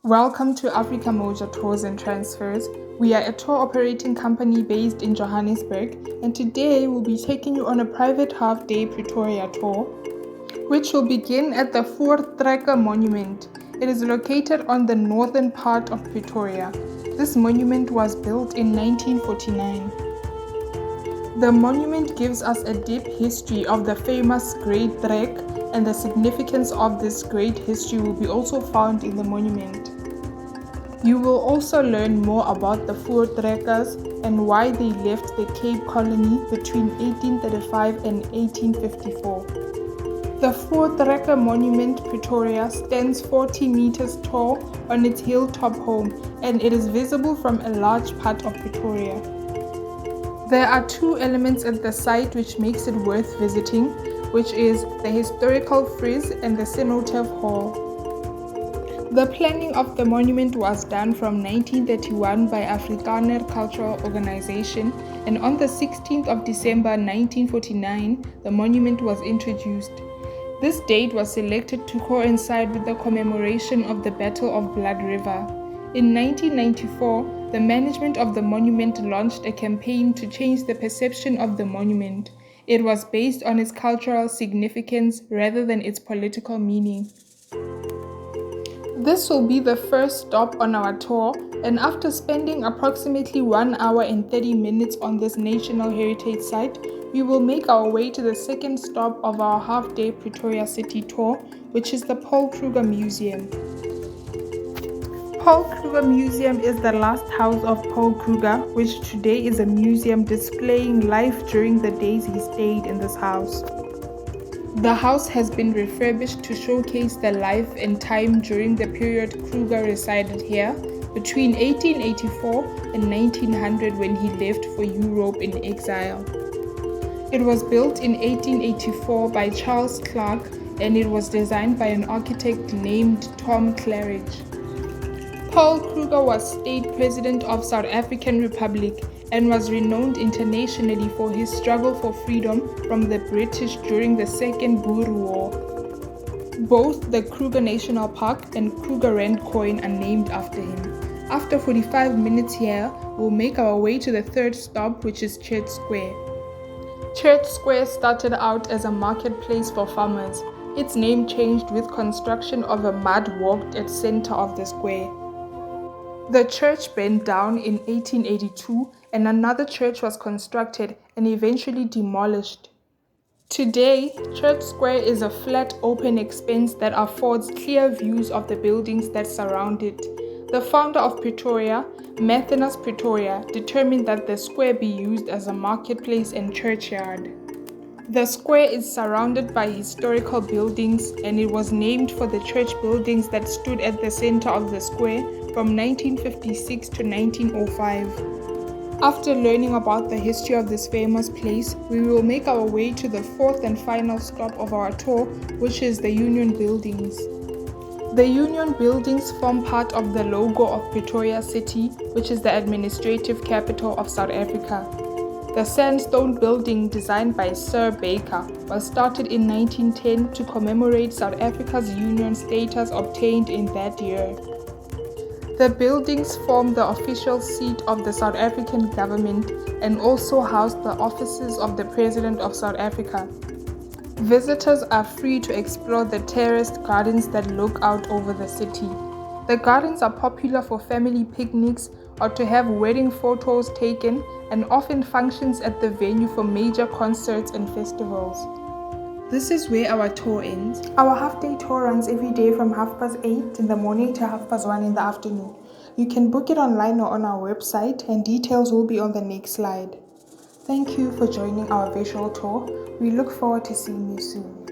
Welcome to Africa Moja Tours and Transfers. We are a tour operating company based in Johannesburg, and today we'll be taking you on a private half-day Pretoria tour, which will begin at the Pretoria Monument. It is located on the northern part of Pretoria. This monument was built in 1949. The monument gives us a deep history of the famous Great Trek, and the significance of this great history will be also found in the monument. You will also learn more about the Voortrekkers and why they left the Cape Colony between 1835 and 1854. The Pretoria Monument Pretoria stands 40 meters tall on its hilltop home, and it is visible from a large part of Pretoria. There are two elements at the site which makes it worth visiting, which is the historical frieze and the cenotaph hall. The planning of the monument was done from 1931 by Afrikaner Cultural Organization, and on the 16th of December 1949, the monument was introduced. This date was selected to coincide with the commemoration of the Battle of Blood River. In 1994, the management of the monument launched a campaign to change the perception of the monument. It was based on its cultural significance rather than its political meaning. This will be the first stop on our tour, and after spending approximately 1 hour and 30 minutes on this National Heritage Site, we will make our way to the second stop of our half-day Pretoria City tour, which is the Kruger Museum. Kruger Museum is the last house of Kruger, which today is a museum displaying life during the days he stayed in this house. The house has been refurbished to showcase the life and time during the period Kruger resided here, between 1884 and 1900 when he left for Europe in exile. It was built in 1884 by Charles Clark, and it was designed by an architect named Tom Claridge. Paul Kruger was state president of South African Republic and was renowned internationally for his struggle for freedom from the British during the Second Boer War. Both the Kruger National Park and Kruger Rand coin are named after him. After 45 minutes here, we'll make our way to the third stop, which is Church Square. Church Square started out as a marketplace for farmers. Its name changed with construction of a mud walk at center of the square. The church burned down in 1882, and another church was constructed and eventually demolished. Today, Church Square is a flat open expanse that affords clear views of the buildings that surround it. The founder of Pretoria, Matthias Pretoria, determined that the square be used as a marketplace and churchyard. The square is surrounded by historical buildings, and it was named for the church buildings that stood at the center of the square from 1956 to 1905. After learning about the history of this famous place, we will make our way to the fourth and final stop of our tour, which is the Union Buildings. The Union Buildings form part of the logo of Pretoria City, which is the administrative capital of South Africa. The sandstone building, designed by Sir Baker, was started in 1910 to commemorate South Africa's union status obtained in that year. The buildings form the official seat of the South African government and also house the offices of the President of South Africa. Visitors are free to explore the terraced gardens that look out over the city. The gardens are popular for family picnics or to have wedding photos taken, and often functions at the venue for major concerts and festivals. This is where our tour ends. Our half-day tour runs every day from 8:30 in the morning to 1:30 in the afternoon. You can book it online or on our website, and details will be on the next slide. Thank you for joining our visual tour. We look forward to seeing you soon.